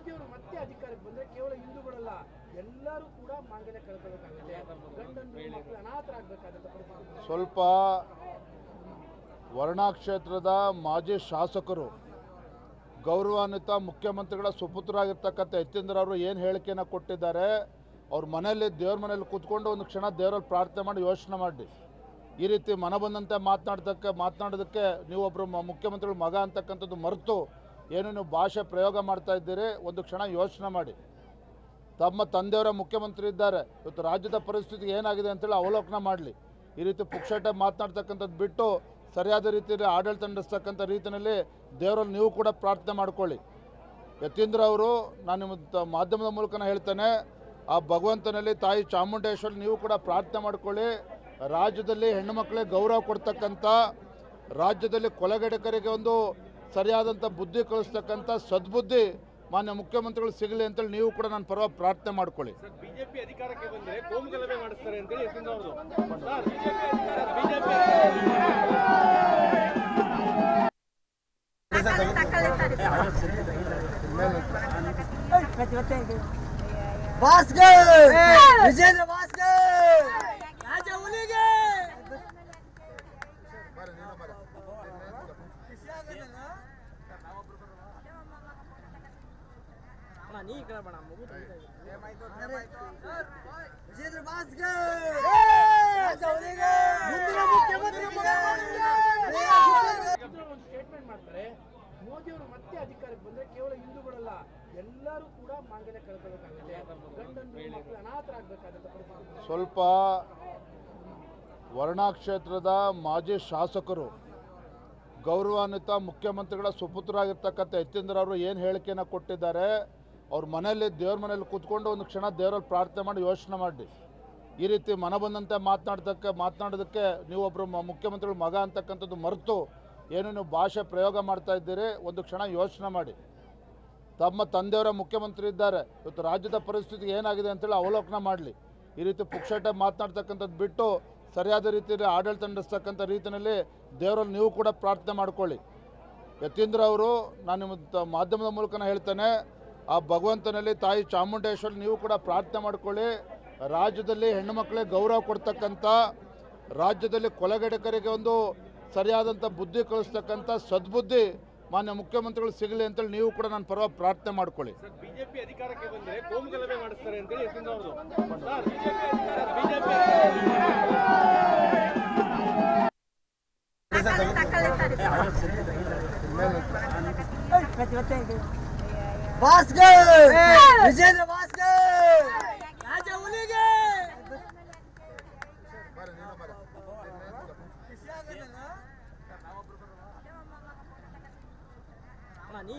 ಮೋದಿಯವರು ಮತ್ತೆ ಅಧಿಕಾರಕ್ಕೆ ಬಂದ್ರೆ ಕೇವಲ ಹಿಂದೂಗಳಲ್ಲ ಎಲ್ಲರೂ ಕೂಡ ಮಾಂಗಲ್ಯ ಕಳ್ಕೊಳ್ಳೋಕ್ಕಾಗತ್ತೆ, ಗಂಡನ್ನು ಮಕ್ಕಳು ಅನಾಥರಾಗಬೇಕಾದಂತ ಪರಿಸ್ಥಿತಿ. ಸ್ವಲ್ಪ ವರ್ಣಾ ಕ್ಷೇತ್ರದ ಮಾಜಿ ಶಾಸಕರು ಗೌರವಾನ್ವಿತ ಮುಖ್ಯಮಂತ್ರಿಗಳ ಸುಪುತ್ರರಾಗಿರ್ತಕ್ಕಂಥ ಯತೀಂದ್ರ ಅವರು ಏನು ಹೇಳಿಕೆಯನ್ನು ಕೊಟ್ಟಿದ್ದಾರೆ, ಅವ್ರ ಮನೆಯಲ್ಲಿ ದೇವ್ರ ಮನೇಲಿ ಕೂತ್ಕೊಂಡು ಒಂದು ಕ್ಷಣ ದೇವರಲ್ಲಿ ಪ್ರಾರ್ಥನೆ ಮಾಡಿ ಯೋಚನೆ ಮಾಡಿ. ಈ ರೀತಿ ಮನ ಬಂದಂತೆ ಮಾತನಾಡೋದಕ್ಕೆ ನೀವೊಬ್ಬರು ಮುಖ್ಯಮಂತ್ರಿಗಳ ಮಗ ಅಂತಕ್ಕಂಥದ್ದು ಮರೆತು ಏನು ನೀವು ಭಾಷೆ ಪ್ರಯೋಗ ಮಾಡ್ತಾ ಇದ್ದೀರಿ, ಒಂದು ಕ್ಷಣ ಯೋಚನೆ ಮಾಡಿ. ತಮ್ಮ ತಂದೆಯವರ ಮುಖ್ಯಮಂತ್ರಿ ಇದ್ದಾರೆ, ಇವತ್ತು ರಾಜ್ಯದ ಪರಿಸ್ಥಿತಿ ಏನಾಗಿದೆ ಅಂತೇಳಿ ಅವಲೋಕನ ಮಾಡಲಿ. ಈ ರೀತಿ ಪುಕ್ಷಟೆ ಮಾತನಾಡ್ತಕ್ಕಂಥದ್ದು ಬಿಟ್ಟು ಸರಿಯಾದ ರೀತಿಯಲ್ಲಿ ಆಡಳಿತ ನಡೆಸ್ತಕ್ಕಂಥ ರೀತಿಯಲ್ಲಿ ದೇವರಲ್ಲಿ ನೀವು ಕೂಡ ಪ್ರಾರ್ಥನೆ ಮಾಡ್ಕೊಳ್ಳಿ. ಯತೀಂದ್ರ ಅವರು, ನಾನು ನಿಮ್ಮ ಮಾಧ್ಯಮದ ಮೂಲಕ ಹೇಳ್ತೇನೆ, ಆ ಭಗವಂತನಲ್ಲಿ ತಾಯಿ ಚಾಮುಂಡೇಶ್ವರಿ ನೀವು ಕೂಡ ಪ್ರಾರ್ಥನೆ ಮಾಡ್ಕೊಳ್ಳಿ. ರಾಜ್ಯದಲ್ಲಿ ಹೆಣ್ಣು ಮಕ್ಕಳಿಗೆ ಗೌರವ ಕೊಡ್ತಕ್ಕಂಥ, ರಾಜ್ಯದಲ್ಲಿ ಕೊಲೆಗಡಕರಿಗೆ ಒಂದು ಸರಿಯಾದಂಥ ಬುದ್ಧಿ ಕಳಿಸ್ತಕ್ಕಂಥ ಸದ್ಬುದ್ಧಿ ಮಾನ್ಯ ಮುಖ್ಯಮಂತ್ರಿಗಳು ಸಿಗಲಿ ಅಂತೇಳಿ ನೀವು ಕೂಡ ನನ್ನ ಪರವಾಗಿ ಪ್ರಾರ್ಥನೆ ಮಾಡ್ಕೊಳ್ಳಿ. ಬಿಜೆಪಿ ಅಧಿಕಾರಕ್ಕೆ ಬಂದರೆ ಕೋಮು ಗಲಭೆ ಮಾಡಿಸ್ತಾರೆ ಅಂತೇಳಿ ಯತೀಂದ್ರ ಅವರು ವಿಜೇಂದ್ರ ಭಾಸ್ಕರ್ ರಾಜ ಹುಲಿಗೆ ವಿಜೇಂದ್ರ ಭಾಸ್ಕರ್ ರಾಜ ಹುಲಿಗೆ ಮುಂದಿನ ಮುಖ್ಯಮಂತ್ರಿ ಒಂದು ಸ್ಟೇಟ್ಮೆಂಟ್ ಮಾಡ್ತಾರೆ, ಮೋದಿಯವರು ಮತ್ತೆ ಅಧಿಕಾರಕ್ಕೆ ಬಂದ್ರೆ ಕೇವಲ ಹಿಂದೂಗಳಲ್ಲ ಎಲ್ಲರೂ ಕೂಡ ಮಾಂಗಲ್ಯ ಕಳ್ಕೊಳ್ಳೋಕ್ಕಾಗತ್ತೆ, ಗಂಡನ್ನು ಮಕ್ಕಳು ಅನಾಥರಾಗಬೇಕಾದಂತ ಪರಿಸ್ಥಿತಿ. ಸ್ವಲ್ಪ ವರ್ಣಾ ಕ್ಷೇತ್ರದ ಮಾಜಿ ಶಾಸಕರು ಗೌರವಾನ್ವಿತ ಮುಖ್ಯಮಂತ್ರಿಗಳ ಸುಪುತ್ರರಾಗಿರ್ತಕ್ಕಂಥ ಯತೀಂದ್ರ ಅವರು ಏನು ಹೇಳಿಕೆಯನ್ನು ಕೊಟ್ಟಿದ್ದಾರೆ, ಅವ್ರ ಮನೆಯಲ್ಲಿ ದೇವ್ರ ಮನೇಲಿ ಕೂತ್ಕೊಂಡು ಒಂದು ಕ್ಷಣ ದೇವರಲ್ಲಿ ಪ್ರಾರ್ಥನೆ ಮಾಡಿ ಯೋಚನೆ ಮಾಡಿ. ಈ ರೀತಿ ಮನ ಬಂದಂತೆ ಮಾತನಾಡೋದಕ್ಕೆ ನೀವೊಬ್ಬರು ಮುಖ್ಯಮಂತ್ರಿಗಳ ಮಗ ಅಂತಕ್ಕಂಥದ್ದು ಮರೆತು ಏನು ನೀವು ಭಾಷೆ ಪ್ರಯೋಗ ಮಾಡ್ತಾ ಇದ್ದೀರಿ, ಒಂದು ಕ್ಷಣ ಯೋಚನೆ ಮಾಡಿ. ತಮ್ಮ ತಂದೆಯವರ ಮುಖ್ಯಮಂತ್ರಿ ಇದ್ದಾರೆ, ಇವತ್ತು ರಾಜ್ಯದ ಪರಿಸ್ಥಿತಿ ಏನಾಗಿದೆ ಅಂತೇಳಿ ಅವಲೋಕನ ಮಾಡಲಿ. ಈ ರೀತಿ ಪುಕ್ಷಟೆ ಮಾತನಾಡ್ತಕ್ಕಂಥದ್ದು ಬಿಟ್ಟು ಸರಿಯಾದ ರೀತಿಯಲ್ಲಿ ಆಡಳಿತ ನಡೆಸ್ತಕ್ಕಂಥ ರೀತಿಯಲ್ಲಿ ದೇವರಲ್ಲಿ ನೀವು ಕೂಡ ಪ್ರಾರ್ಥನೆ ಮಾಡ್ಕೊಳ್ಳಿ. ಯತೀಂದ್ರ ಅವರು, ನಾನು ನಿಮ್ಮ ಮಾಧ್ಯಮದ ಮೂಲಕ ಹೇಳ್ತೇನೆ, ಆ ಭಗವಂತನಲ್ಲಿ ತಾಯಿ ಚಾಮುಂಡೇಶ್ವರಿ ನೀವು ಕೂಡ ಪ್ರಾರ್ಥನೆ ಮಾಡ್ಕೊಳ್ಳಿ. ರಾಜ್ಯದಲ್ಲಿ ಹೆಣ್ಣು ಮಕ್ಕಳಿಗೆ ಗೌರವ ಕೊಡ್ತಕ್ಕಂಥ, ರಾಜ್ಯದಲ್ಲಿ ಕೊಲೆಗಡಕರಿಗೆ ಒಂದು ಸರಿಯಾದಂಥ ಬುದ್ಧಿ ಕಳಿಸ್ತಕ್ಕಂಥ ಸದ್ಬುದ್ಧಿ ಮಾನ್ಯ ಮುಖ್ಯಮಂತ್ರಿಗಳು ಸಿಗಲಿ ಅಂತೇಳಿ ನೀವು ಕೂಡ ನನ್ನ ಪರವಾಗಿ ಪ್ರಾರ್ಥನೆ ಮಾಡ್ಕೊಳ್ಳಿ. ಬಿಜೆಪಿ ಅಧಿಕಾರಕ್ಕೆ ಬಂದರೆ ಕೋಮು ಗಲಭೆ ಮಾಡಿಸ್ತಾರೆ ಅಂತೇಳಿ ಯತೀಂದ್ರ ಅವರು ಭಾಸ್ಕರ್ ವಿಜೇಂದ್ರ ಭಾಸ್ಕರ್ ರಾಜ ಹುಲಿಗೆ ನೀ